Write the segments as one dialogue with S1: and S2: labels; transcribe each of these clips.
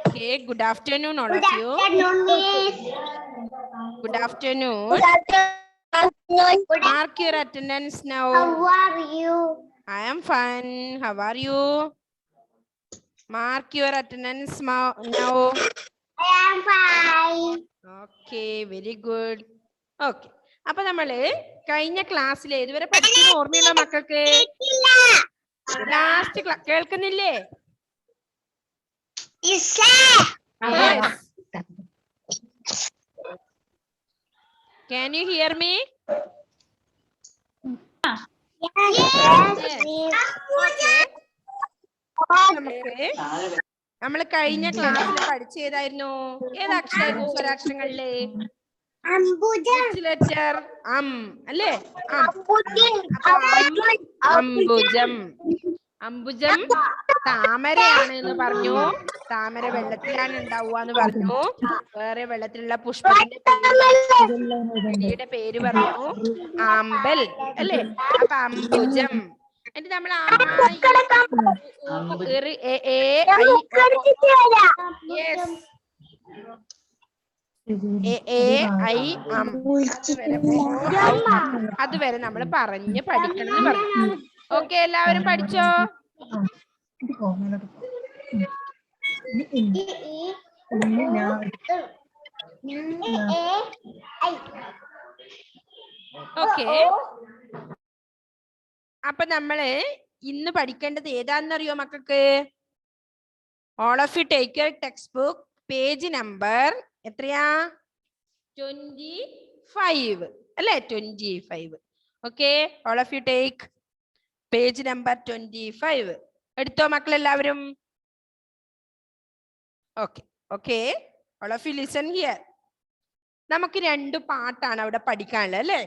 S1: Okay, good afternoon, all of you. Good afternoon. Mark your attendance now.
S2: How are you?
S1: I am fine. How are you? Mark your attendance now.
S2: I am fine.
S1: Okay, very good. Okay. അപ്പൊ നമ്മള് കഴിഞ്ഞ ക്ലാസ്സിൽ ഏതുവരെ പഠിച്ചെന്ന് ഓർമ്മയുണ്ടോ മക്കൾക്ക്? Last കേൾക്കുന്നില്ലേ?
S2: Yes.
S1: Can you hear me? നമ്മൾ കഴിഞ്ഞ ക്ലാസ്സിൽ പഠിച്ച ഏതായിരുന്നു? ഏത് അക്ഷരമായിരുന്നു സ്വരാക്ഷരങ്ങളില്? ലെറ്റർ അല്ലേ? അംബുജം. അംബുജം താമരയാണ് എന്ന് പറഞ്ഞു. താമര വെള്ളത്തിലാണ് ഉണ്ടാവുക എന്ന് പറഞ്ഞു. വേറെ വെള്ളത്തിലുള്ള പുഷ്പത്തിന്റെ പേര് പറഞ്ഞു ആമ്പൽ അല്ലേ? അപ്പൊ അംബുജം. എന്നിട്ട് നമ്മൾ അതുവരെ നമ്മൾ പറഞ്ഞ് പഠിക്കണം എന്ന് പറഞ്ഞു. ഓക്കെ, എല്ലാവരും പഠിച്ചോ? ഓക്കെ, അപ്പൊ നമ്മള് ഇന്ന് പഠിക്കേണ്ടത് ഏതാണെന്നറിയോ മക്കൾക്ക്? All of you take your text book, page number എത്രയാ? 25 അല്ലേ? 25. Okay, all of you take page number 25. എടുത്തോ മക്കളെല്ലാവരും? Okay okay, all of you listen here. നമുക്ക് 2 പാട്ടാണ് അവിടെ പഠിക്കാനുള്ളത് അല്ലേ?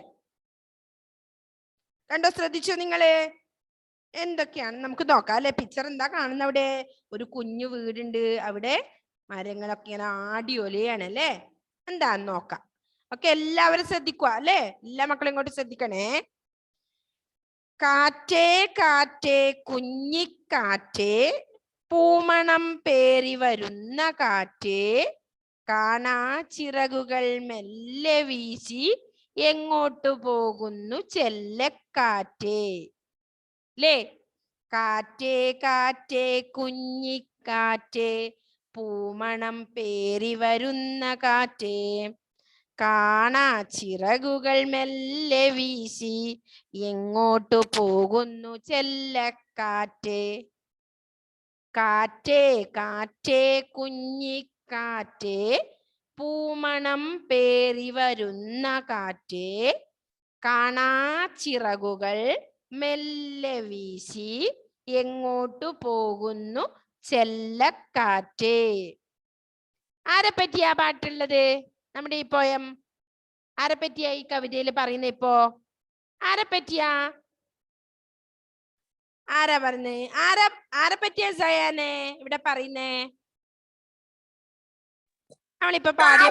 S1: കണ്ടോ? ശ്രദ്ധിച്ചോ നിങ്ങള്? എന്തൊക്കെയാണ് നമുക്ക് നോക്കാം അല്ലെ? പിക്ചർ എന്താ കാണുന്ന അവിടെ? ഒരു കുഞ്ഞു വീടുണ്ട്, അവിടെ മരങ്ങളൊക്കെ ഇങ്ങനെ ആടി ഒലയാണ് അല്ലേ? എന്താന്ന് നോക്കാം. ഓക്കെ, എല്ലാവരും ശ്രദ്ധിക്കുക അല്ലേ? എല്ലാ മക്കളും ഇങ്ങോട്ട് ശ്രദ്ധിക്കണേ. കാറ്റേ കാറ്റേ കുഞ്ഞിക്കാറ്റേ, പൂമണം പേറി വരുന്ന കാറ്റേ, കാണാ ചിറകുകൾ മെല്ലെ വീശി എങ്ങോട്ടു പോകുന്നു ചെല്ലക്കാറ്റേ. ല്ലേ? കാറ്റേ കാറ്റേ കുഞ്ഞിക്കാറ്റേ, പൂമണം പേറി വരുന്ന കാറ്റേ, കാണാ ചിറകുകൾ മെല്ലെ വീശി എങ്ങോട്ടു പോകുന്നു ചെല്ലക്കാറ്റേ. കാറ്റേ കാറ്റേ കുഞ്ഞിക്കാറ്റേ, പൂമണം പേറി വരുന്ന കാറ്റേ, കാണാ ചിറകുകൾ മെല്ലെ വീശി എങ്ങോട്ടു പോകുന്നു ചെല്ലക്കാറ്റേ. ആരെ പറ്റിയാ പാട്ടുള്ളത്? നമ്മുടെ ഈ പോയം ആരെ പറ്റിയാ ഈ കവിതയിൽ പറയുന്ന? ഇപ്പോ ആരെ പറ്റിയാ? ആരാ പറഞ്ഞേ? ആരെ പറ്റിയാ സയാനെ ഇവിടെ പറയുന്നേ? നമ്മളിപ്പോ പാടിയ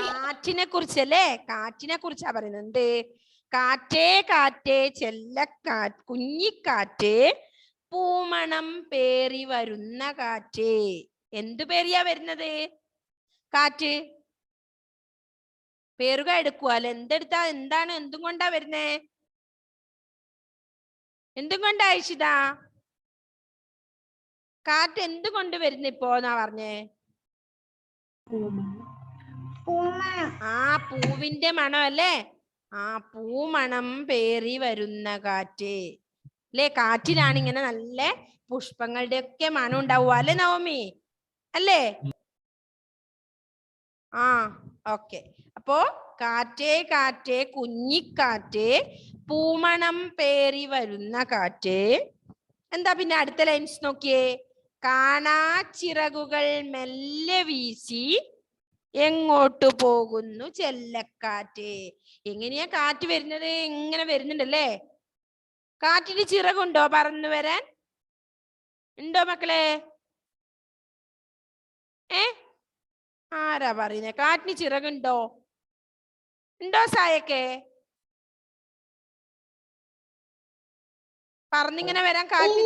S1: കാറ്റിനെ കുറിച്ചല്ലേ? കാറ്റിനെ കുറിച്ചാ പറയുന്നത്. എന്ത്? കാറ്റേ കാറ്റേ ചെല്ലക്കാറ്റ് കുഞ്ഞിക്കാറ്റേ, പൂമണം പേറി വരുന്ന കാറ്റേ. എന്തു പേരിയാ വരുന്നത്? കാറ്റ് പേരുക എടുക്കുക അല്ലെ? എന്തെടുത്താ? എന്താണ്? എന്തും കൊണ്ടാ വരുന്നേ? എന്തും കൊണ്ടാ അയച്ചിതാ? കാറ്റ് എന്ത് കൊണ്ട് വരുന്ന ഇപ്പോ എന്നാ പറഞ്ഞേ? ആ പൂവിന്റെ മണം അല്ലേ? ആ പൂമണം പേറി വരുന്ന കാറ്റ് അല്ലേ? കാറ്റിലാണ് ഇങ്ങനെ നല്ല പുഷ്പങ്ങളുടെ ഒക്കെ മണം ഉണ്ടാവുക അല്ലേ നവമി? അല്ലേ? ആ ഓക്കെ. അപ്പോ കാറ്റേ കാറ്റേ കുഞ്ഞിക്കാറ്റേ, പൂമണം പേറി വരുന്ന കാറ്റേ. എന്താ പിന്നെ അടുത്ത ലൈൻസ് നോക്കിയേ? കാണാ ചിറകുകൾ മെല്ലെ വീശി എങ്ങോട്ടു പോകുന്നു ചെല്ലക്കാറ്റ്. എങ്ങനെയാ കാറ്റ് വരുന്നത്? ഇങ്ങനെ വരുന്നുണ്ടല്ലേ? കാറ്റിന് ചിറകുണ്ടോ പറന്നു വരാൻ? ഉണ്ടോ മക്കളെ? ആരാ പറയുന്നേ? കാറ്റിന് ചിറകുണ്ടോ? ഉണ്ടോ സായൊക്കെ? പറന്നിങ്ങനെ വരാൻ കാറ്റ്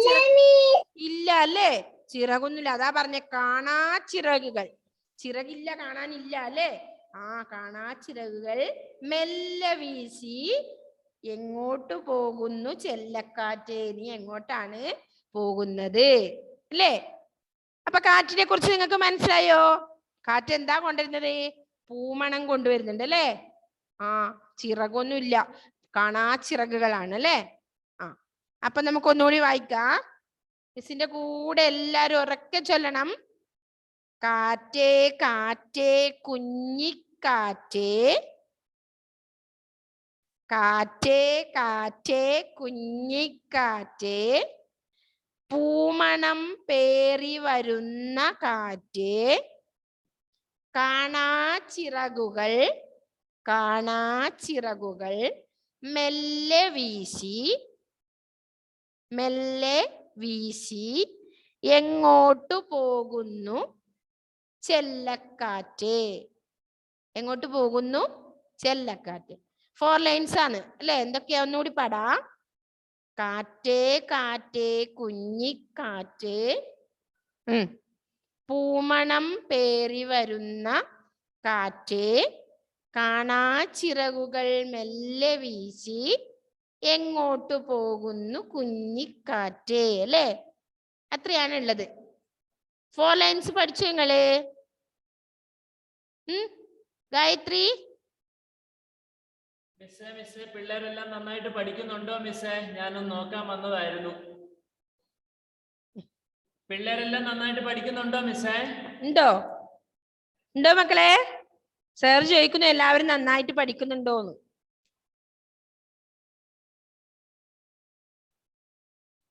S1: ഇല്ല അല്ലേ? ചിറകൊന്നുമില്ല. അതാ പറഞ്ഞ കാണാ ചിറകുകൾ. ചിറകില്ല, കാണാനില്ല അല്ലേ? ആ കാണാ ചിറകുകൾ മെല്ലെ വീശി എങ്ങോട്ട് പോകുന്നു ചെല്ലക്കാറ്റ്? നീ എങ്ങോട്ടാണ് പോകുന്നത് അല്ലേ? അപ്പൊ കാറ്റിനെ കുറിച്ച് നിങ്ങൾക്ക് മനസ്സിലായോ? കാറ്റ് എന്താ കൊണ്ടുവരുന്നത്? പൂമണം കൊണ്ടുവരുന്നുണ്ട് അല്ലേ? ആ ചിറകൊന്നുമില്ല, കാണാ ചിറകുകളാണ് അല്ലേ? ആ അപ്പൊ നമുക്ക് ഒന്നുകൂടി വായിക്കാം. മിസ്സിന്റെ കൂടെ എല്ലാരും ഉറക്കെ ചൊല്ലണം. കാറ്റേ കാറ്റേ കുഞ്ഞിക്കാറ്റേ, കാറ്റേ കാറ്റേ കുഞ്ഞിക്കാറ്റേ, പൂമണം പേറി വരുന്ന കാറ്റേ, കാണാ ചിറകുകൾ കാണാ ചിറകുകൾ മെല്ലെ വീശി മെല്ലെ വീശി എങ്ങോട്ടു പോകുന്നു ചെല്ലക്കാറ്റ്? എങ്ങോട്ട് പോകുന്നു ചെല്ലക്കാറ്റ്? 4 ലൈൻസ് ആണ് അല്ലെ? എന്തൊക്കെയാ ഒന്നുകൂടി പാടാം. കാറ്റേ കാറ്റേ കുഞ്ഞിക്കാറ്റേ, പൂമണം പേറി വരുന്ന കാറ്റേ, കാണാ ചിറകുകൾ മെല്ലെ വീശി എങ്ങോട്ട് പോകുന്നു കുഞ്ഞിക്കാറ്റേ അല്ലേ? അത്രയാണ് ഉള്ളത്. 4 ലൈൻസ് പഠിച്ചു നിങ്ങള്? ഗായത്രി
S3: മിസ്സേ പിള്ളേരെല്ലാം നന്നായിട്ട് പഠിക്കുന്നുണ്ടോ മിസ്സേ? ഞാനൊന്ന് നോക്കാൻ വന്നതായിരുന്നു. പിള്ളേരെല്ലാം നന്നായിട്ട് പഠിക്കുന്നുണ്ടോ മിസ്സേ?
S1: ഉണ്ടോ മക്കളെ? സാർ ചോദിക്കുന്നു എല്ലാവരും നന്നായിട്ട് പഠിക്കുന്നുണ്ടോന്ന്.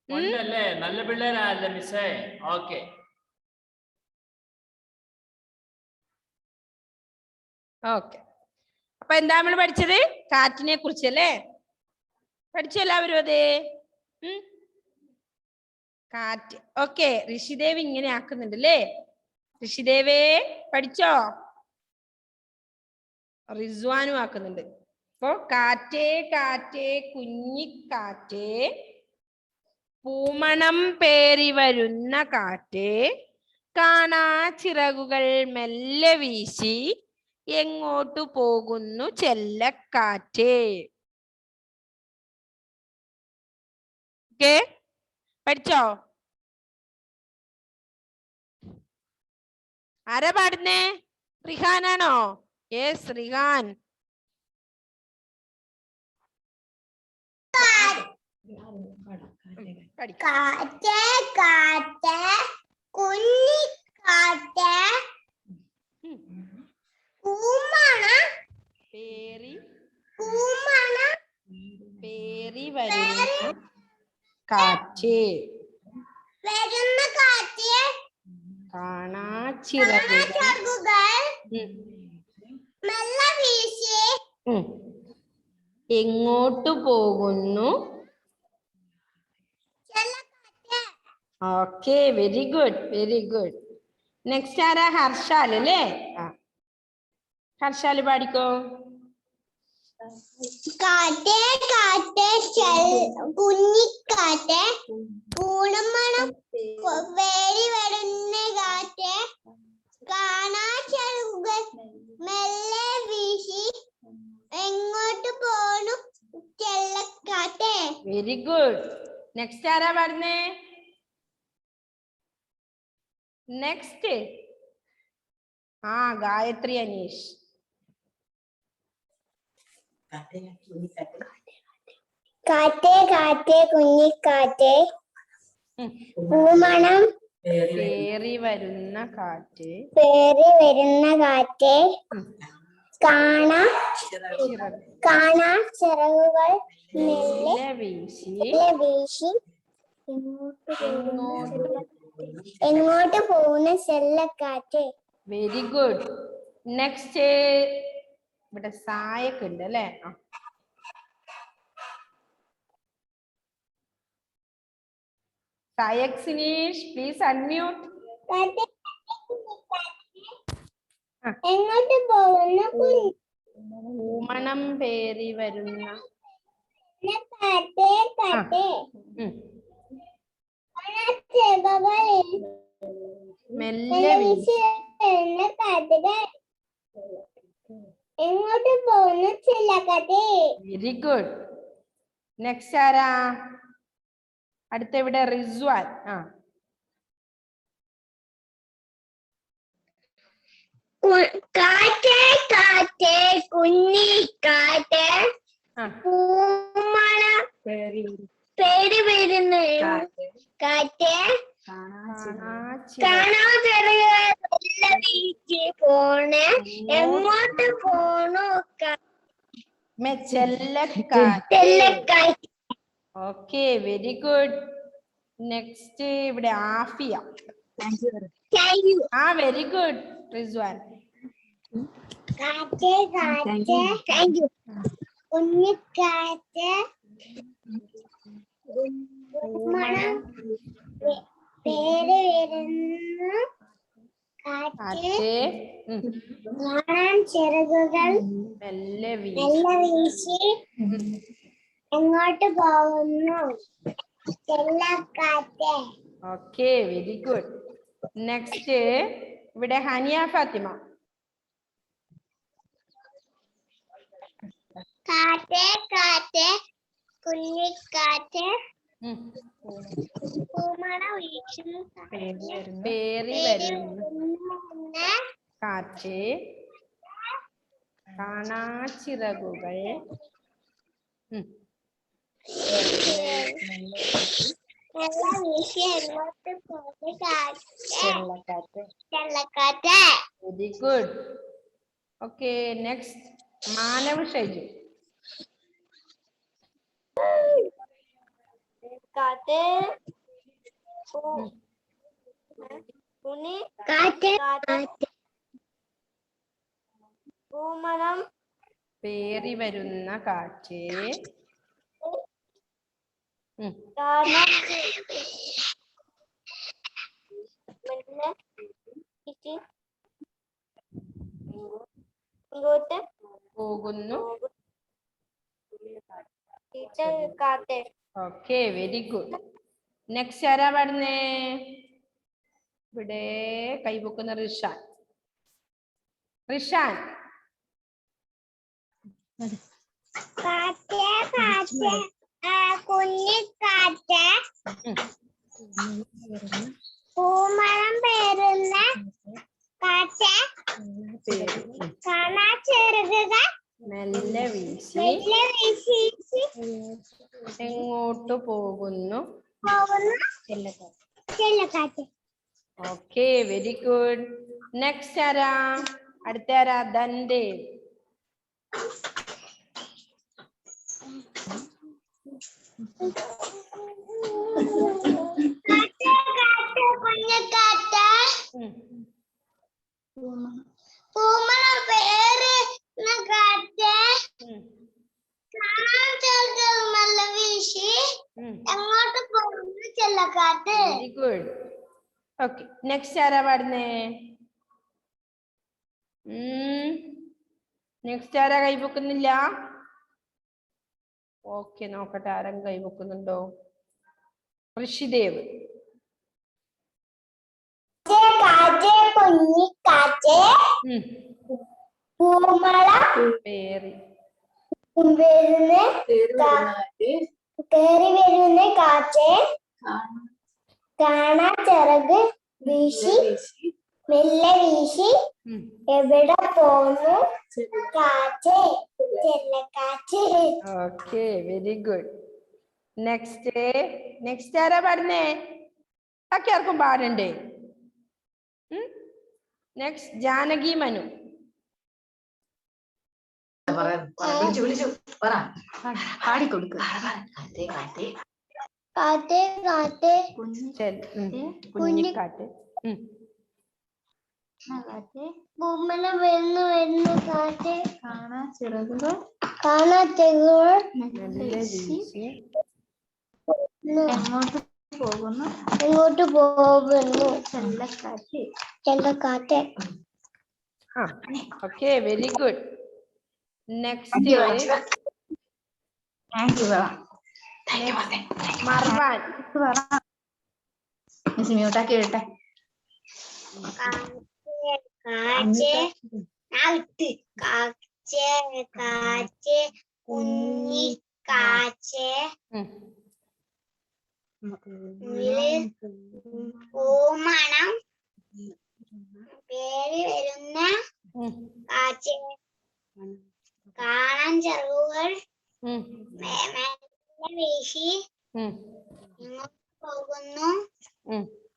S3: ഉണ്ടല്ലേ? നല്ല പിള്ളേരല്ലേ മിസ്സേ? ഓക്കെ.
S1: ഓക്കെ. അപ്പൊ എന്താ നമ്മൾ പഠിച്ചത്? കാറ്റിനെ കുറിച്ചല്ലേ? പഠിച്ചു എല്ലാവരും? അതെ, കാറ്റ്. ഓക്കെ, ഋഷിദേവ് ഇങ്ങനെ ആക്കുന്നുണ്ട് അല്ലേ? ഋഷിദേവേ പഠിച്ചോ? റിസ്വാനും ആക്കുന്നുണ്ട്. അപ്പൊ കാറ്റേ കാറ്റേ കുഞ്ഞിക്കാറ്റേ, പൂമണം പേറി വരുന്ന കാറ്റേ, കാണാ ചിറകുകൾ മെല്ലെ വീശി എങ്ങോട്ടു പോകുന്നു ചെല്ലക്കാറ്റേ. ഓക്കെ, പഠിച്ചോ? ആരാ പാടുന്നേ? റിഹാനാണോ? യെസ്, റിഹാൻ.
S2: കാറ്റേ കാറ്റേ കുഞ്ഞിക്കാറ്റേ, പൂമണം
S1: പേറി വരുന്ന കാറ്റ്, കാണാ ചിറകുകൾ
S2: മെല്ലെ വീശി
S1: എങ്ങോട്ടു പോകുന്നു? Okay, very good, very good. Next ആരാ? ഹർഷാൽ അല്ലേ? ഹർഷാൽ പാടിക്കോ.
S2: കാറ്റേ കാറ്റേ കുഞ്ഞിക്കാറ്റേ, പൂമണം പേറി വരുന്ന കാറ്റേ, കാണാ ചിറകുകൾ മെല്ലെ വീശി എങ്ങോട്ട് പോണു ചെല്ലക്കാറ്റേ.
S1: Very good. നെക്സ്റ്റ് ആരാ പാടുന്നേ? നെക്സ്റ്റ് ഗായത്രി അനീഷ്.
S2: കാറ്റേ കാറ്റേ കുഞ്ഞിക്കാറ്റേ, പൂമണം
S1: പേറി വരുന്ന കാറ്റ്,
S2: കാണാ ചിറകുകൾ മെല്ലെ വീശി എങ്ങോട്ട് പോകുന്ന ചെല്ലക്കാറ്റ്.
S1: Very good. നെക്സ്റ്റ് ഇവിടെ സായൊക്കെ ഉണ്ട് അല്ലേ? സായക് സിനീഷ്, പ്ലീസ് അൺമ്യൂട്ട്.
S2: എങ്ങോട്ട് പോകുന്ന
S1: പൂമണം പേറി വരുന്ന
S2: കാറ്റേ കാറ്റേ
S1: ഉം.
S2: ചെറുകൾ
S1: മെല്ലെ വീശി.
S2: കാറ്റുകൾ എങ്ങോട്ട് പോകുന്നു ചില്ലക്കാറ്റേ.
S1: Very good. നെക്സ്റ്റ് ആരാ? അടുത്ത ഇവിടെ റിസ്വാൻ.
S2: കാറ്റേ കാറ്റേ കുഞ്ഞിക്കാറ്റേ പൂമഴ പേര് വരുന്നു കാറ്റേ കാണാൻ ചെറിയ വീട്ടിൽ പോണേ എങ്ങോട്ട് പോണു ചെല്ലക്കാറ്റ്.
S1: Okay, very good. നെക്സ്റ്റ് ഇവിടെ ആഫിയ. Very good Rizwan.
S2: കാറ്റേ കാറ്റേ കുഞ്ഞിക്കാറ്റേ മണം പേര് വരുന്നു കാറ്റേ കാണാൻ ചിറകുകൾ
S1: മെല്ലെ
S2: വീശി എങ്ങോട്ട് പോകുന്നു ചെല്ലക്കാറ്റേ.
S1: Okay, very good. നെക്സ്റ്റ് ഇവിടെ ഹനിയ ഫാത്തിമ.
S2: കാറ്റേ കാറ്റേ കുഞ്ഞിക്കാറ്റേ പൂമണ വീശുന്നു
S1: പേറി വരുന്ന കാറ്റ് കാണാച്ചിറകുകൾ
S2: വീശി എങ്ങോട്ട് പോകുന്നു ചെല്ലക്കാറ്റേ.
S1: Very good. Okay, next Manav Shaiju.
S2: കാറ്റേ കാറ്റേ പൂമണം
S1: പേറി വരുന്ന കാറ്റ്
S2: ഇങ്ങോട്ട്
S1: പോകുന്നു.
S2: കാറ്റേ.
S1: Okay, very good. നെക്സ്റ്റ് ആരാ പാടുന്നേ? ഇവിടെ കൈപൊക്കുന്ന റിഷാൻ. റിഷാൻ.
S2: കാറ്റേ കാറ്റേ കുഞ്ഞിക്കാറ്റേ പൂമരം പേരുന്ന കാറ്റേ കാണാ ചെറുകുകൾ
S1: മെല്ലെ വീശി എങ്ങോട്ട് പോകുന്നു
S2: ചെല്ലക്കാറ്റ്.
S1: Okay, very good. നെക്സ്റ്റ് ആരാ? അടുത്ത ആരാ? ദന്തേ.
S2: കാറ്റേ കാറ്റേ കുഞ്ഞിക്കാറ്റേ പൂമരം പേരുന്ന കാറ്റേ കാണാൻ ചെറുകുകൾ മെല്ലെ വീശി എങ്ങോട്ട് പോകുന്നു ചെല്ലക്കാറ്റ്.
S1: Very good. ഓക്കെ, നെക്സ്റ്റ് ആരാ പാടുന്നേ? നെക്സ്റ്റ് ആരാ കൈപൊക്കുന്നില്ല? ഓക്കെ, നോക്കട്ടെ ആരും കൈപൊക്കുന്നുണ്ടോ? ഋഷിദേവ്.
S2: കാറ്റേ കുഞ്ഞിക്കാറ്റേ പൂമഴ
S1: പേറി
S2: വരുന്ന കാറ്റേ കാണാ ചിറക് വീശി മെല്ലെ വീശി എവിടെ പോന്നു കാറ്റേ ചെല്ലക്കാറ്റ്.
S1: Okay, very good. നെക്സ്റ്റ് ആരാ പാടുന്നേ? ബാക്കി ആർക്കും പാടണ്ടേ? നെക്സ്റ്റ് ജാനകി മനു.
S2: കാറ്റേ കാറ്റേ
S1: കുഞ്ഞിക്കാറ്റ്
S2: പൂമല വരുന്നു കാറ്റേ
S4: കാണാ ചിറകുകൾ
S1: മെല്ലെ വീശി
S2: എങ്ങോട്ട് പോകുന്നു ചെല്ലക്കാറ്റ്.
S1: Okay, very good. Next
S4: thank you
S1: Marwan.
S4: Miss മ്യൂട്ടാക്കി ഇടട്ടെ.
S2: പൂമണം പേര് വരുന്ന കാറ്റ് കാണാൻ ചെറുകൾ വീശി ഇങ്ങോട്ട് പോകുന്നു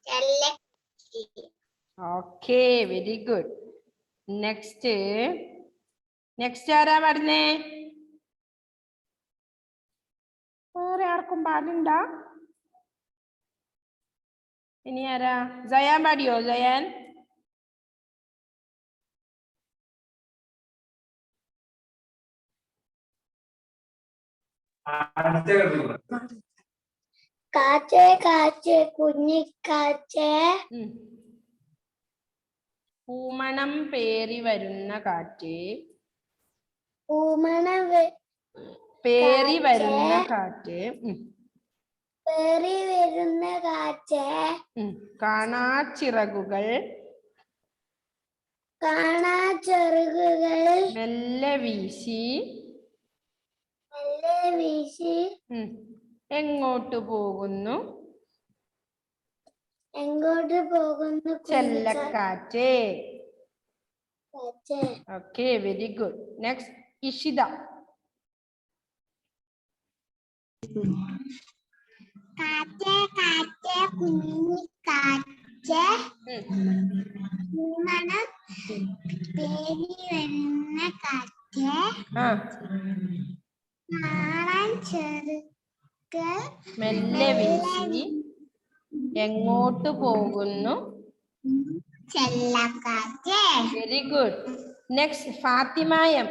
S2: ചെല്ലക്കി.
S1: Okay, very good. നെക്സ്റ്റ് ആരാ പറഞ്ഞേ? വേറെ ആർക്കും പാടുണ്ടാ? ഇനി ആരാ? സയാൻ പാടിയോ? സയാൻ
S2: കാറ്റേ കാറ്റേ കുഞ്ഞിക്കാറ്റേ
S1: പൂമണം പേറി വരുന്ന കാറ്റ്.
S2: പൂമണം
S1: പേറി വരുന്ന കാറ്റ്.
S2: പേറി വരുന്ന കാറ്റേ
S1: കാണാച്ചിറകുകൾ
S2: കാണാ ചെറുകുകൾ
S1: മെല്ലെ വീശി
S2: മെല്ലെ വീശി
S1: എങ്ങോട്ട് പോകുന്നു
S2: എങ്ങോട്ട് പോകുന്നു
S1: ചെല്ലക്കാറ്റ്.
S2: കാറ്റേ.
S1: Okay, very good. Next Ishita.
S2: കാറ്റേ കാറ്റേ കുഞ്ഞിക്കാറ്റേ പൂമണം പേരി വരുന്ന കാറ്റേ കാണാൻ ചെറുകൾ
S1: മെല്ലെ വീശി എങ്ങോട്ട് പോകുന്നു
S2: ചെല്ലക്കാറ്റേ.
S1: Very good. നെക്സ്റ്റ് ഫാത്തിമായം.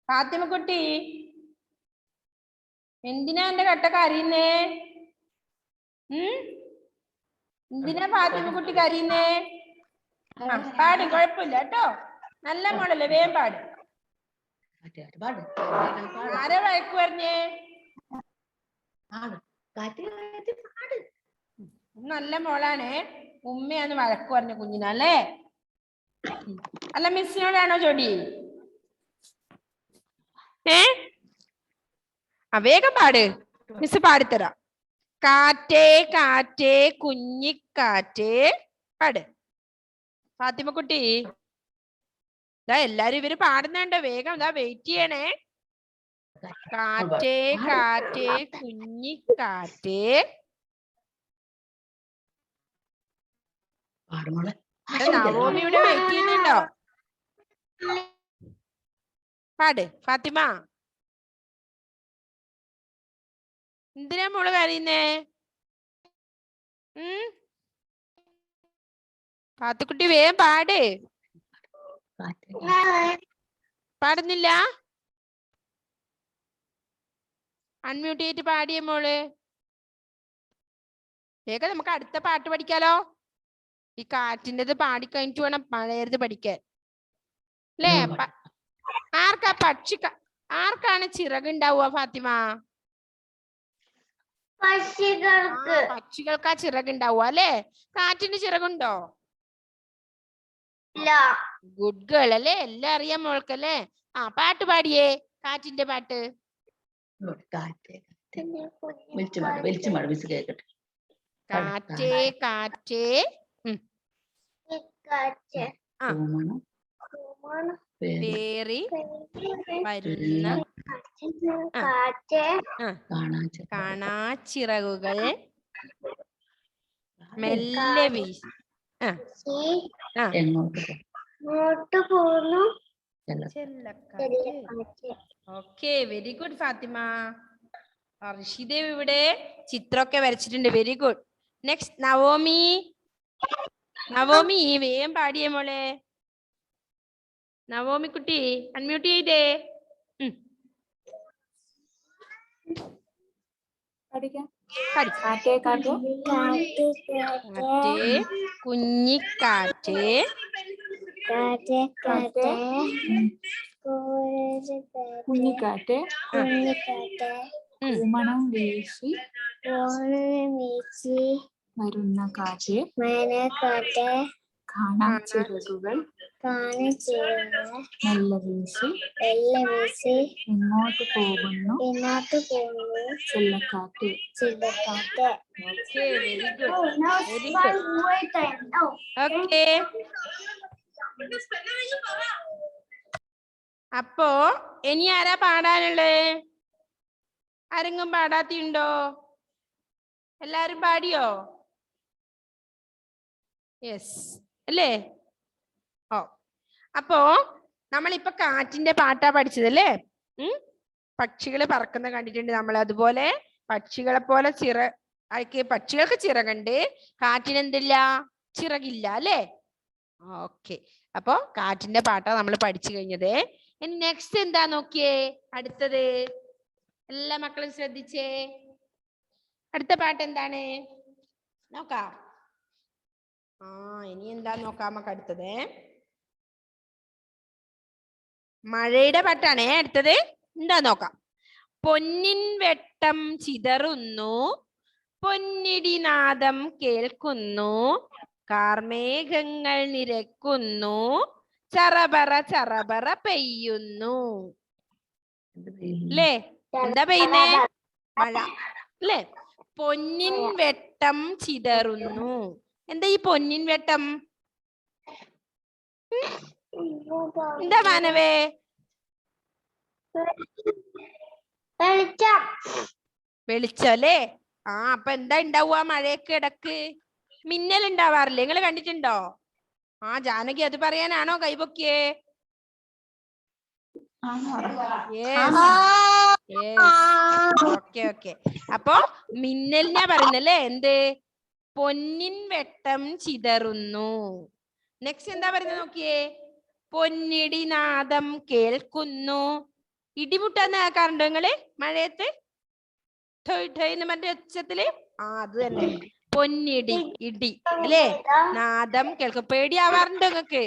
S1: ഫാത്തിമ കുട്ടി, എന്തിനാ എന്റെ കട്ടൊക്കെ അറിയുന്നേ? എന്തിനാ ഫാത്തിമ കുട്ടി കരയുന്നേ? പാട്, കുഴപ്പമില്ല കേട്ടോ. നല്ല മോളല്ലേ, വേഗം പാട്. ആരാ വഴക്ക് പറഞ്ഞേ? നല്ല മോളാണേ. ഉമ്മയാന്ന് വഴക്ക് പറഞ്ഞ കുഞ്ഞിനല്ലേ? അല്ല, മിസ്സിനോടാണോ ചോടി? വേഗം പാട്, മിസ് പാടിത്തരാം. കാറ്റേ കാറ്റേ കുഞ്ഞിക്കാറ്റേ. പാട് ഫാത്തിമ കുട്ടി. എല്ലാരും ഇവര് പാടുന്നുണ്ട്, വേഗം വെയിറ്റ് ചെയ്യണേ. കാറ്റേ കാറ്റേ കുഞ്ഞിക്കാറ്റേ. നവോമി ഇവിടെ വെയിറ്റ് ചെയ്യുന്നുണ്ടോ? പാട് ഫാത്തിമ. എന്തിനാ മോള് കരയുന്നേ? ഫാത്തിക്കുട്ടി വേഗം പാട്. പാടുന്നില്ല? അൺമ്യൂട്ട് ചെയ്തിട്ട് പാടിയേ മോള്. വേഗം നമുക്ക് അടുത്ത പാട്ട് പഠിക്കാലോ. ഈ കാറ്റിൻ്റെത് പാടിക്കഴിഞ്ഞിട്ട് വേണം മഴയരുത് പഠിക്കാൻ അല്ലേ? ആർക്കാണ് ചിറകുണ്ടാവുക ഫാത്തിമ? പക്ഷികൾക്കാ ചിറകുണ്ടാവുക അല്ലേ? കാറ്റിന് ചിറകുണ്ടോ? ഗുഡ് ഗേൾ അല്ലേ? എല്ലാം അറിയാം മോൾക്കല്ലേ? പാട്ട് പാടിയേ, കാറ്റിന്റെ പാട്ട്. കാറ്റേ കാറ്റേ പേറി വരുന്ന കാണാച്ചിറകുകൾ മെല്ലെ വീശി
S2: എങ്ങോട്ട് പോകുന്നു
S1: ചെല്ലക്കാറ്റ്. Okay, very good Fathima. Rishidev ഇവിടെ ചിത്രമൊക്കെ വരച്ചിട്ടുണ്ട്. Very good. Next Naomi. Naomi വേഗം പാടിയേ മോളെ. നവോമി കുട്ടി അൺമ്യൂട്ട് ചെയ്തേ.
S4: കാറ്റേ കാറ്റേ
S1: കുഞ്ഞിക്കാറ്റേ
S2: കാറ്റേ കാറ്റേ
S4: കുഞ്ഞിക്കാറ്റ്
S2: കുഞ്ഞിക്കാറ്റ്
S4: പൂമണം വീശി
S2: വീശി
S4: വരുന്ന കാറ്റ്
S2: മനക്കാറ്റ്
S4: കാണാം ചിറകുകൾ
S2: കാണിച്ചിരുന്ന
S4: മെല്ലെ വീശി
S2: വെള്ളം വീശി
S4: ഇങ്ങോട്ട് പോകുന്നു
S2: ഇങ്ങോട്ട് പോകുന്നു
S4: ചെല്ലക്കാറ്റ്.
S2: ചില്ലക്കാറ്റ്.
S1: Okay, very good, very good. Okay, അപ്പോ ഇനി ആരാ പാടാനുള്ളത്? ആരെങ്കിലും പാടാത്തിയുണ്ടോ? എല്ലാരും പാടിയോ? യെസ് അല്ലേ? ഓ, അപ്പോ നമ്മളിപ്പോ കാറ്റിന്റെ പാട്ടാ പഠിച്ചതല്ലേ? പക്ഷികൾ പറക്കുന്ന കണ്ടിട്ടുണ്ട് നമ്മൾ. അതുപോലെ പക്ഷികളെ പോലെ പക്ഷികൾക്ക് ചിറകുണ്ട്, കാറ്റിന് എന്തില്ല? ചിറകില്ല അല്ലേ? ഓക്കെ, അപ്പൊ കാറ്റിന്റെ പാട്ടാ നമ്മൾ പഠിച്ചു കഴിഞ്ഞത്. ഇനി നെക്സ്റ്റ് എന്താ നോക്കിയേ? അടുത്തത് എല്ലാ മക്കളും ശ്രദ്ധിച്ചേ. അടുത്ത പാട്ട് എന്താണ് നോക്കാം. ഇനി എന്താ നോക്കാം നമുക്ക് അടുത്തത്. മഴയുടെ പാട്ടാണേ അടുത്തത്. എന്താ നോക്കാം. പൊന്നിൻ വെട്ടം ചിതറുന്നു, പൊന്നിടിനാദം കേൾക്കുന്നു, കാർമേഘങ്ങൾ നിരക്കുന്നു, ചറപറ ചറപറ പെയ്യുന്നു. അല്ലേ? എന്താ പെയ്യുന്നേ? മഴ അല്ലേ? പൊന്നിൻ വെട്ടം ചിതറുന്നു. എന്താ ഈ പൊന്നിൻ വെട്ടം? എന്താ മാനവേ? വെളിച്ചം അല്ലേ? അപ്പൊ എന്താ ഉണ്ടാവുക? മഴയൊക്കെ ഇടക്ക് മിന്നൽ ഉണ്ടാവാറില്ലേ? നിങ്ങൾ കണ്ടിട്ടുണ്ടോ? ജാനകി അത് പറയാനാണോ കൈപൊക്കിയേ? Okay okay. അപ്പൊ മിന്നലിനാ പറയുന്നല്ലേ എന്ത്? പൊന്നിൻ വെട്ടം ചിതറുന്നു. നെക്സ്റ്റ് എന്താ പറയുന്നത് നോക്കിയേ? പൊന്നിടി നാദം കേൾക്കുന്നു. ഇടിമുട്ടാന്ന് കേൾക്കാറുണ്ടോ നിങ്ങള് മഴയത്ത്? മറ്റേ ഒച്ചത്തില് അത് തന്നെ പൊന്നിടി, ഇടി അല്ലേ? നാദം കേൾക്കും. പേടിയാവാറുണ്ടോ നിങ്ങക്ക്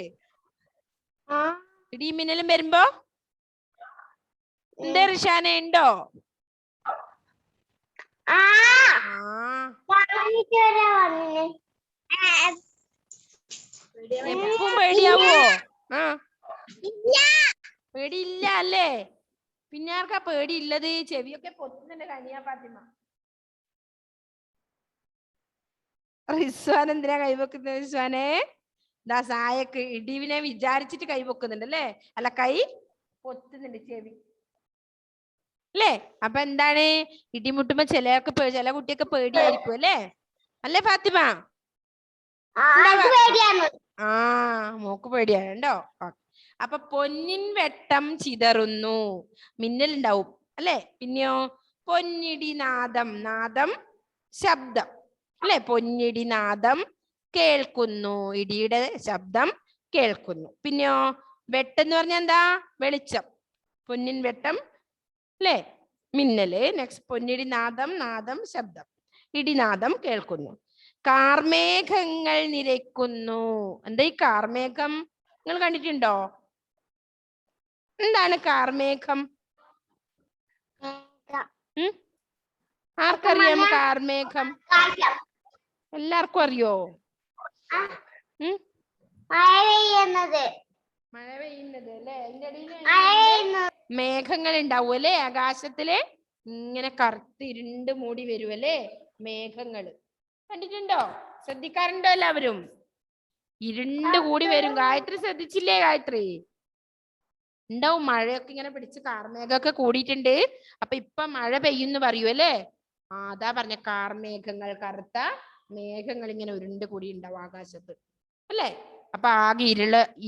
S1: ഇടി മിന്നലും വരുമ്പോ? എന്താ ഋഷാന ഉണ്ടോ? എപ്പം പേടിയാവോ? പേടിയില്ല അല്ലേ? പിന്നെ ആർക്കാ പേടിയില്ലത്? ചെവിയൊക്കെ പൊത്തുന്നുണ്ട് കനിയാ ഫാത്തിമ. റിസ്വാൻ എന്തിനാ കൈവെക്കുന്നത്? റിസ്വാനെ സായക്ക് ഇടിവിനെ വിചാരിച്ചിട്ട് കൈവെക്കുന്നുണ്ട് അല്ലേ? അല്ല, കൈ പൊത്തുന്നുണ്ട് ചെവി അല്ലേ? അപ്പൊ എന്താണ്? ഇടിമുട്ടുമ്പോ ചില കുട്ടിയൊക്കെ പേടിയായിരിക്കും അല്ലേ? അല്ലേ ഫാത്തിമ? മോക്ക് പേടിയാണ് ണ്ടോ? അപ്പൊ പൊന്നിൻ വെട്ടം ചിതറുന്നു, മിന്നൽ ഉണ്ടാവും അല്ലെ? പിന്നെയോ പൊന്നിടി നാദം, നാദം ശബ്ദം അല്ലെ? പൊന്നിടി നാദം കേൾക്കുന്നു, ഇടിയുടെ ശബ്ദം കേൾക്കുന്നു. പിന്നെയോ വെട്ടെന്ന് പറഞ്ഞ എന്താ? വെളിച്ചം. പൊന്നിൻ വെട്ടം അല്ലെ? മിന്നല്. നെക്സ്റ്റ് പൊന്നിടി നാദം, നാദം ശബ്ദം, ഇടിനാദം കേൾക്കുന്നു. കാർമേഘങ്ങൾ നിരക്കുന്നു. എന്താ ഈ കാർമേഘം? നിങ്ങൾ കണ്ടിട്ടുണ്ടോ? എന്താണ് കാർമേഘം? ആർക്കറിയാം കാർമേഘം? എല്ലാവർക്കും അറിയോ? മഴ പെയ്യുന്നത് അല്ലേ? അതിന്റെ ഇടയിൽ മേഘങ്ങൾ ഉണ്ടാവും അല്ലേ? ആകാശത്തില് ഇങ്ങനെ കറുത്തിരുണ്ട് മൂടി വരുമല്ലേ മേഘങ്ങള്. കണ്ടിട്ടുണ്ടോ? ശ്രദ്ധിക്കാറുണ്ടോ എല്ലാവരും? ഇരുണ്ട് കൂടി വരും. ഗായത്രി ശ്രദ്ധിച്ചില്ലേ? ഗായത്രി ഉണ്ടാവും. മഴയൊക്കെ ഇങ്ങനെ പിടിച്ച് കാർമേഘമൊക്കെ കൂടിയിട്ടുണ്ട്. അപ്പൊ ഇപ്പൊ മഴ പെയ്യുന്നു പറയൂ അല്ലേ? അതാ പറഞ്ഞ കാർമേഘങ്ങൾ, കറുത്ത മേഘങ്ങൾ ഇങ്ങനെ ഉരുണ്ട് കൂടി ഉണ്ടാവും ആകാശത്ത് അല്ലേ? അപ്പൊ ആകെ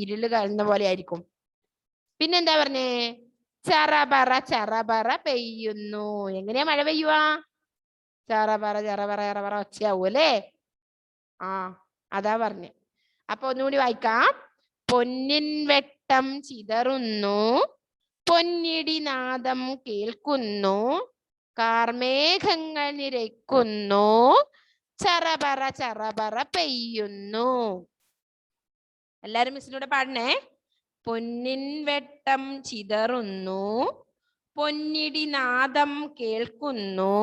S1: ഇരുള് കലർന്ന പോലെ ആയിരിക്കും. പിന്നെന്താ പറഞ്ഞേ? ചറപറ ചറപറ പെയ്യുന്നു. എങ്ങനെയാ മഴ പെയ്യുക? ചറപറ ചറപറ ചറപറ ഒച്ചയാവൂ അല്ലേ? അതാ പറഞ്ഞേ. അപ്പൊ ഒന്നുകൂടി വായിക്കാം. പൊന്നിൻ വെട്ടം ചിതറുന്നു, പൊന്നിടി നാദം കേൾക്കുന്നു, കാർമേഘങ്ങൾ നിരക്കുന്നു, ചറപറ ചറപറ പെയ്യുന്നു. എല്ലാരും മിസ്സിലൂടെ പാടണേ. പൊന്നിൻ വെട്ടം ചിതറുന്നു, പൊന്നിടി നാദം കേൾക്കുന്നു,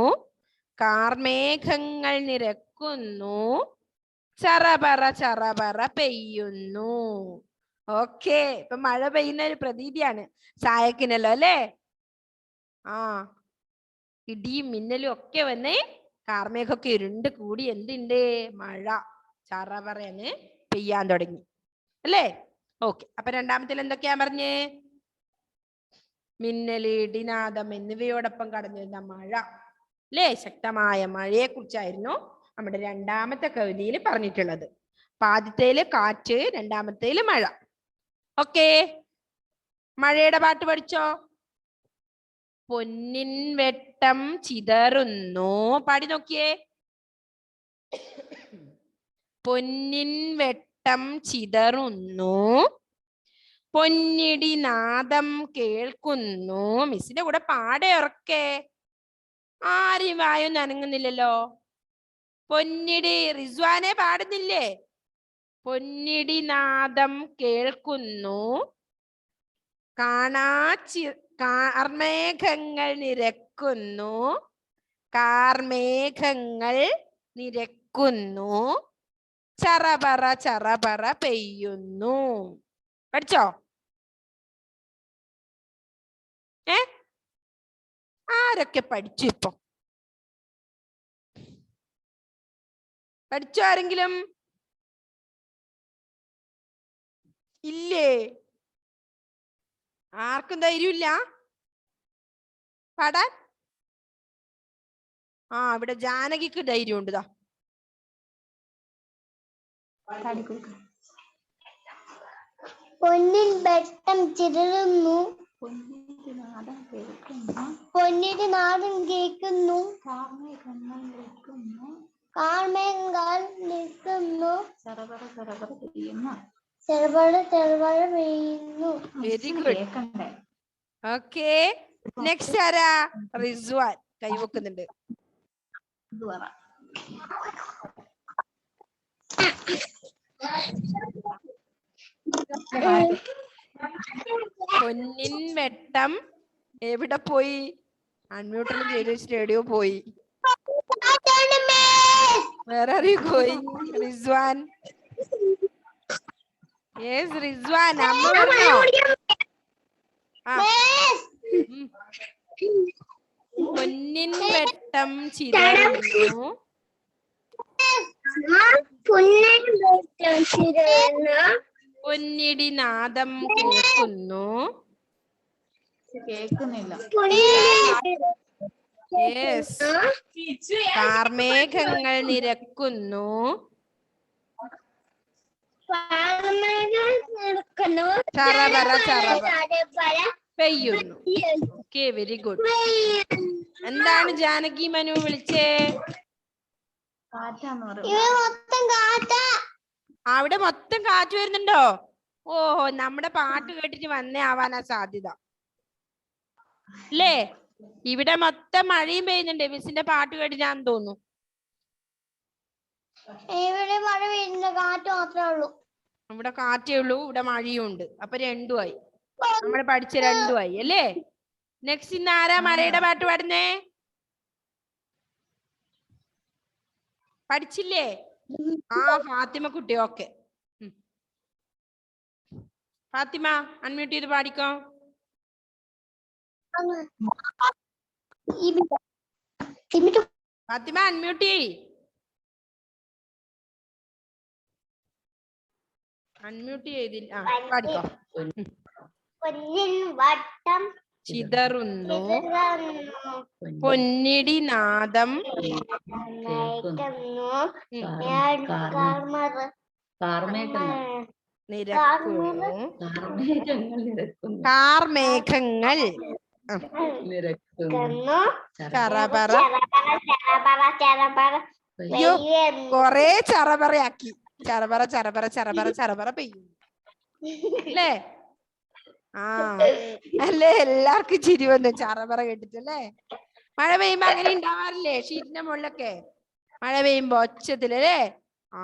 S1: കാർമേഘങ്ങൾ നിരക്കുന്നു, ചറപറ ചറപറ പെയ്യുന്നു. ഓക്കെ, ഇപ്പൊ മഴ പെയ്യുന്ന ഒരു പ്രതീതിയാണ് ചായക്കിനല്ലോ അല്ലേ? ആ, ഇടിയും മിന്നലും ഒക്കെ വന്ന് കാർമേഘമൊക്കെ ഇരുണ്ട് കൂടി എന്തുണ്ട്? മഴ ചറപറന്ന് പെയ്യാൻ തുടങ്ങി അല്ലേ? ഓക്കെ, അപ്പൊ രണ്ടാമത്തിൽ എന്തൊക്കെയാ പറഞ്ഞേ? മിന്നല്, ഇടിനാദം എന്നിവയോടൊപ്പം കടന്നു വരുന്ന മഴ അല്ലേ? ശക്തമായ മഴയെ കുറിച്ചായിരുന്നു നമ്മുടെ രണ്ടാമത്തെ കവിതയിൽ പറഞ്ഞിട്ടുള്ളത്. അപ്പൊ ആദ്യത്തേല് കാറ്റ്, രണ്ടാമത്തേല് മഴ. ഓക്കെ, മഴയുടെ പാട്ട് പഠിച്ചോ? പൊന്നിൻ വെട്ടം ചിതറുന്നു, പാടി നോക്കിയേ. പൊന്നിൻ വെട്ടം ചിതറുന്നു, പൊന്നിടി നാദം കേൾക്കുന്നു. മിസ്സിന്റെ കൂടെ പാടെ ഉറക്കെ. ആരും വായൊന്നും അനങ്ങുന്നില്ലല്ലോ. പൊന്നിടി, റിസ്വാനെ പാടുന്നില്ലേ? പൊന്നിടി നാദം കേൾക്കുന്നു, കാർമേഘങ്ങൾ നിരക്കുന്നു, കാർമേഘങ്ങൾ നിരക്കുന്നു, ചറപറ ചറപറ പെയ്യുന്നു. പഠിച്ചോ? ആരൊക്കെ പഠിച്ചു? ഇപ്പൊ പഠിച്ചോ ആരെങ്കിലും? ഇല്ലേ? ആർക്കും ധൈര്യമില്ല പാടാൻ? ആ, ഇവിടെ ജാനകിക്ക് ധൈര്യമുണ്ട്. ദാ
S2: പൊന്നിൻ വെട്ടം ചിതറുന്നു, പൊന്നിടി നാദം കേൾക്കുന്നു, കാർമേഘങ്ങൾ നിൽക്കുന്നു,
S4: ചെറുപറ ചെറുപറ പെയ്യുന്നു.
S2: ചെറുപട ചെറുപട പെയ്യുന്നു.
S1: Very good. ഓക്കെ, നെക്സ്റ്റ് ആരാ? റിസ്വാൻ കൈവക്കുന്നുണ്ട്. പൊന്നിൻ വെട്ടം എവിടെ പോയി? അൺമ്യൂട്ടലും ചെയ്ത് സ്റ്റേഡിയോ പോയി. വേറെ ആരെയും പോയി? റിസ്വാൻ. യെസ് റിസ്വാൻ, അമ്മ പറഞ്ഞോ? പൊന്നിൻ വെട്ടം ചിതറുന്നു, പൊന്നിടി നാദം കേൾക്കുന്നു.
S4: കേൾക്കുന്നില്ല.
S1: യെസ്, കാർമേഘങ്ങൾ നിരക്കുന്നു, ചറപറ ചറപറ പെയ്യുന്നു. Okay, very good. എന്താണ് ജാനകി മനു വിളിച്ചേ? അവിടെ മൊത്തം കാറ്റ് വരുന്നുണ്ടോ? ഓഹോ, നമ്മുടെ പാട്ട് കേട്ടിട്ട് വന്നേ ആവാനാ സാധ്യത അല്ലേ? ഇവിടെ മൊത്തം മഴയും പെയ്യുന്നുണ്ട്. മിസ്സിന്റെ പാട്ട് കേട്ടിട്ടാന്ന് തോന്നുന്നു.
S2: ഇവിടെ മഴ പെയ്യുന്ന കാറ്റ് മാത്രമേ ഉള്ളൂ.
S1: ഇവിടെ കാറ്റേ ഉള്ളൂ, ഇവിടെ മഴയും ഉണ്ട്. അപ്പൊ രണ്ടുമായി, നമ്മൾ പഠിച്ച രണ്ടുമായി അല്ലേ? നെക്സ്റ്റ് ഇന്ന് ആരാ മഴയുടെ പാട്ട് പാടുന്നേ? പഠിച്ചില്ലേ? ആ, ഫാത്തിമ കുട്ടി. ഓക്കെ, ഫാത്തിമ അൺമ്യൂട്ട് ചെയ്ത് പാടിക്കോ. ഫാത്തിമ അൺമ്യൂട്ട് ചെയ്. അൺമ്യൂട്ട് ചെയ്തില്ല. പാടിക്കോ.
S2: പൊന്നിൻ വട്ടം
S1: ചിതറുന്നു, പൊന്നിടി നാദം നിരക്കുന്നു, കാർമേഘങ്ങൾ ചറപറ. അയ്യോ, കൊറേ ചറപറയാക്കി. ചറപറ ചറപറ ചറപറ ചറപറ പെയ്യും അല്ലേ? ആ അല്ലേ, എല്ലാവർക്കും ചിരി വന്നു ചറപറ കേട്ടിട്ടല്ലേ? മഴ പെയ്യുമ്പോ അങ്ങനെ ഉണ്ടാവാറില്ലേ? ഷീറ്റിന്റെ മുകളിലൊക്കെ മഴ പെയ്യുമ്പോ ഒച്ചത്തിലല്ലേ? ആ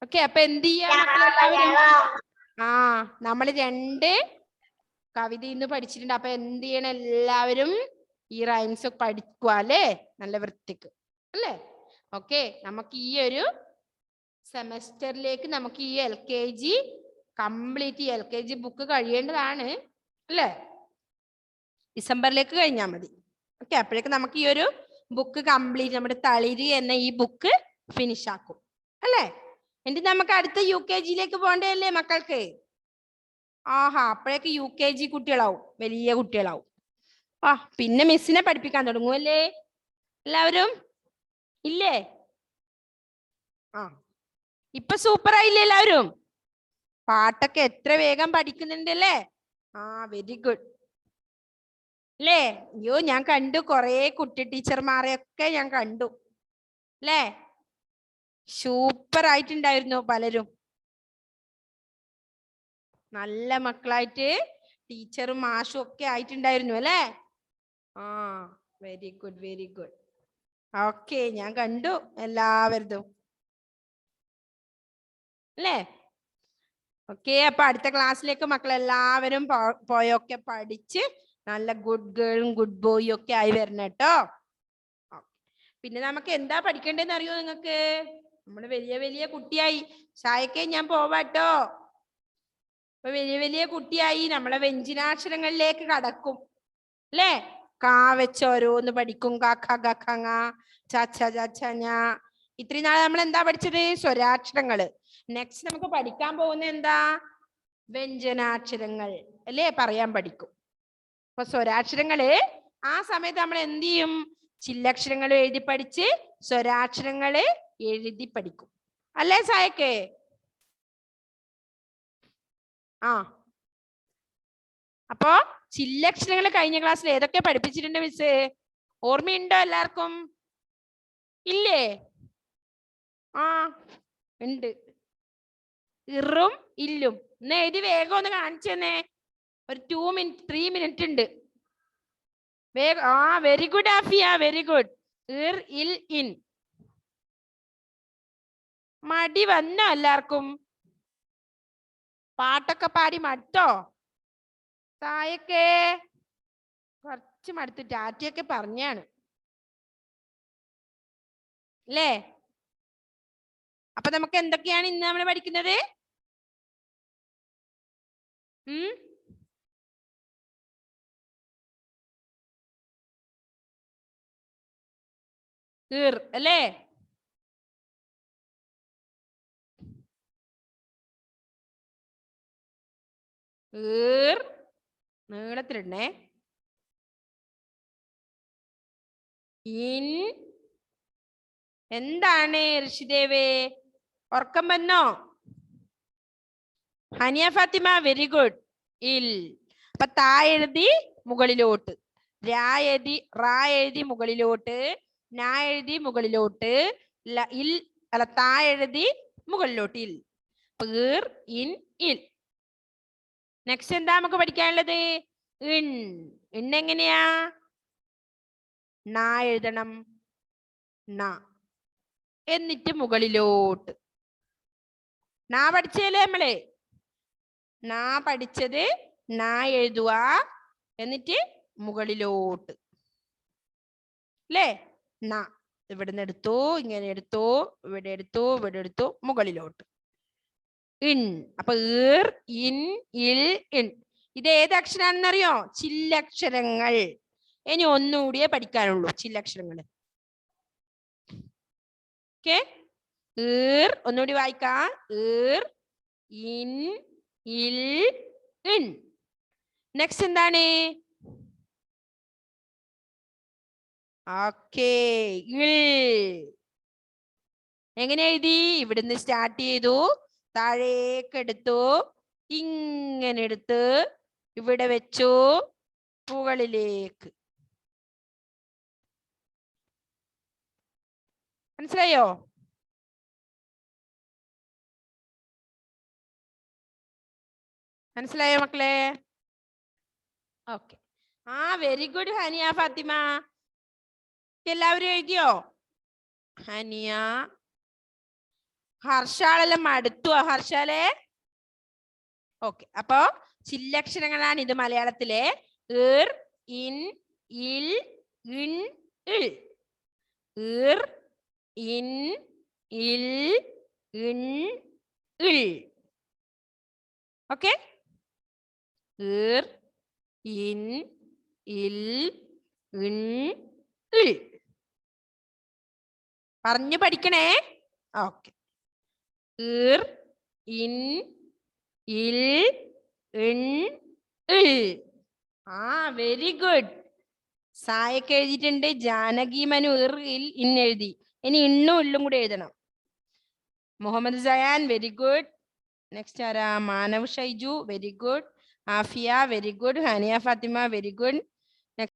S1: ഓക്കെ, അപ്പൊ എന്ത് ചെയ്യാ മക്കളെല്ലാവരും? ആ നമ്മൾ 2 കവിത ഇന്ന് പഠിച്ചിട്ടുണ്ട്. അപ്പൊ എന്ത് ചെയ്യണം, എല്ലാവരും ഈ റൈംസ് പഠിക്കുക അല്ലേ, നല്ല വൃത്തിക്ക് അല്ലേ. ഓക്കെ, നമുക്ക് ഈ ഒരു സെമസ്റ്ററിലേക്ക് നമുക്ക് ഈ LKG കംപ്ലീറ്റ് LKG ബുക്ക് കഴിയേണ്ടതാണ് അല്ലേ. ഡിസംബറിലേക്ക് കഴിഞ്ഞാൽ മതി. ഓക്കെ, അപ്പോഴേക്ക് നമുക്ക് ഈ ഒരു ബുക്ക് കംപ്ലീറ്റ്, നമ്മുടെ തളിര് എന്ന ഈ ബുക്ക് ഫിനിഷ് ആക്കും അല്ലേ. എന്നിട്ട് നമുക്ക് അടുത്ത UKG-യിലേക്ക് പോകണ്ടല്ലേ മക്കൾക്ക്. ആഹാ, അപ്പോഴേക്ക് UKG കുട്ടികളാവും, വലിയ കുട്ടികളാവും. ആ പിന്നെ മിസ്സിനെ പഠിപ്പിക്കാൻ തുടങ്ങുമല്ലേ എല്ലാവരും ഇല്ലേ. ആ ഇപ്പൊ സൂപ്പർ ആയില്ലേ എല്ലാവരും, പാട്ടൊക്കെ എത്ര വേഗം പഠിക്കുന്നുണ്ടല്ലേ. ആ വെരി ഗുഡ് അല്ലേ. അയ്യോ, ഞാൻ കണ്ടു കൊറേ കുട്ടി ടീച്ചർമാരെയൊക്കെ ഞാൻ കണ്ടു അല്ലേ. സൂപ്പർ ആയിട്ടുണ്ടായിരുന്നു പലരും, നല്ല മക്കളായിട്ട് ടീച്ചറും മാഷും ഒക്കെ ആയിട്ടുണ്ടായിരുന്നു അല്ലേ. ആ very good very good. Okay, ഞാൻ കണ്ടു എല്ലാവരും അല്ലേ. ഓക്കെ, അപ്പൊ അടുത്ത ക്ലാസ്സിലേക്ക് മക്കളെല്ലാവരും പോയൊക്കെ പഠിച്ച് നല്ല ഗുഡ് ഗേളും ഗുഡ് ബോയും ഒക്കെ ആയി വരണം കേട്ടോ. പിന്നെ നമുക്ക് എന്താ പഠിക്കേണ്ടതെന്ന് അറിയോ നിങ്ങൾക്ക്? നമ്മള് വലിയ വലിയ കുട്ടിയായി. ചായക്കേ ഞാൻ പോവാട്ടോ. ഇപ്പൊ വലിയ വലിയ കുട്ടിയായി, നമ്മളെ വ്യഞ്ജനാക്ഷരങ്ങളിലേക്ക് കടക്കും അല്ലേ. കാ വെച്ച് ഓരോന്ന് പഠിക്കും, കാക്ക ഗഖങ്ങ ചാച്ച ചാച്ച. ഇത്രയും നാളെ നമ്മൾ എന്താ പഠിച്ചത്? സ്വരാക്ഷരങ്ങള്. നെക്സ്റ്റ് നമുക്ക് പഠിക്കാൻ പോകുന്ന എന്താ? വ്യഞ്ജനാക്ഷരങ്ങൾ അല്ലേ, പറയാൻ പഠിക്കും. അപ്പൊ സ്വരാക്ഷരങ്ങള് ആ സമയത്ത് നമ്മൾ എന്ത് ചെയ്യും? ചില്ലക്ഷരങ്ങൾ എഴുതി പഠിച്ച് സ്വരാക്ഷരങ്ങള് എഴുതി പഠിക്കും അല്ലേ സായക്കേ. ആ അപ്പോ ചില്ലക്ഷരങ്ങൾ കഴിഞ്ഞ ക്ലാസ്സിൽ ഏതൊക്കെ പഠിപ്പിച്ചിട്ടുണ്ട് മിസ്? ഓർമ്മയുണ്ടോ എല്ലാവർക്കും? ഇല്ലേ? ആ ഉണ്ട്. ഇറും ഇല്ലും ഒന്ന് എഴുതി വേഗം ഒന്ന് കാണിച്ചു തന്നെ. ഒരു 2 മിനിറ്റ് 3 മിനിറ്റ് ഉണ്ട് വേഗം. ആ very good Afiya, very good. ഇർ ഇൽ ഇൻ. മടി വന്നോ എല്ലാവർക്കും? പാട്ടൊക്കെ പാടി മടുത്തോ? തായൊക്കെ കുറച്ച് മടുത്തു, ടാറ്റയൊക്കെ പറഞ്ഞാണ് അല്ലേ. അപ്പൊ നമുക്ക് എന്തൊക്കെയാണ് ഇന്ന് നമ്മൾ പഠിക്കുന്നത്? അല്ലേ. നീളത്തിലിടണേ. ഇൻ എന്താണ് ഋഷിദേവേ? ഉറക്കം വന്നോ? Haniya Fathima very good. ഇൽ. അപ്പൊ താ എഴുതി മുകളിലോട്ട്, റാ എഴുതി മുകളിലോട്ട്, നാ എഴുതി മുകളിലോട്ട്, ഇൽ അല്ല താ എഴുതി മുകളിലോട്ട്, ഇൽ. പീർ ഇൻ ഇൽ. നെക്സ്റ്റ് എന്താ നമുക്ക് പഠിക്കാനുള്ളത്? ഇൺ. ഇണ്ണെങ്ങനെയാ? നാ എഴുതണം, നാ എന്നിട്ട് മുകളിലോട്ട്. നാ പഠിച്ചല്ലേ നമ്മള്? നാ പഠിച്ചത് നാ എഴുതുക, എന്നിട്ട് മുകളിലോട്ട് അല്ലേ. നാ ഇവിടുന്ന് എടുത്തു, ഇങ്ങനെ എടുത്തു, ഇവിടെ എടുത്തു, ഇവിടെ എടുത്തു, മുകളിലോട്ട്. ഇൻ. അപ്പൊ ഈർ ഇൻ ഇൽ ഇൻ. ഇത് ഏത് അക്ഷരാണെന്നറിയോ? ചില്ലക്ഷരങ്ങൾ. ഇനി ഒന്നുകൂടിയേ പഠിക്കാനുള്ളൂ ചില്ലക്ഷരങ്ങൾ. ഓക്കെ, ഈർ ഒന്നുകൂടി വായിക്കാം. ഈർ ഇൻ ഇൽ ഇൻ. നെക്സ്റ്റ് എന്താണ്? ഓക്കെ, ഇൽ. എങ്ങനെ എഴുതി? ഇവിടുന്ന് സ്റ്റാർട്ട് ചെയ്തു, താഴേക്ക് എടുത്തു, ഇങ്ങനെ എടുത്ത് ഇവിടെ വെച്ചു, മുകളിലേക്ക്. മനസ്സിലായോ? മനസ്സിലായോ മക്കളെ? ഓക്കെ. ആ വെരി ഗുഡ് ഹനിയ ഫാത്തിമ. എല്ലാവരും എഴുതിയോ? ഹനിയ, ഹർഷാളെല്ലാം മടുത്തു. ഹർഷാലെ ഓക്കെ, അപ്പോ ചില്ലക്ഷരങ്ങളാണ് ഇത് മലയാളത്തിലെ. ഇർ, ഇൻ, ഇൽ, ഇൻ, ഇൾ. ഇർ, ഇൻ, ഇൽ, ഇൻ, ഇൾ. ഓക്കെ, ഇർ, ഇൻ, ഇൽ, ഇൻ, ഇൾ. പറഞ്ഞു പഠിക്കണേ. ഓക്കെ, ഇർ, ഇൻ, ഇൽ, ഇൻ, ഇൾ. ആ, വെരി ഗുഡ്. സായൊക്കെ എഴുതിയിട്ടുണ്ട്. ജാനകി മനു ഇർ, ഇൽ, ഇൻ എഴുതി. ഇനി ഇണ്ണും ഇള്ളും കൂടെ എഴുതണം. Muhammad Zayan very good. Next ആരാ? Manav Shaiju very good. Afiya very good. Haniya Fathima very good.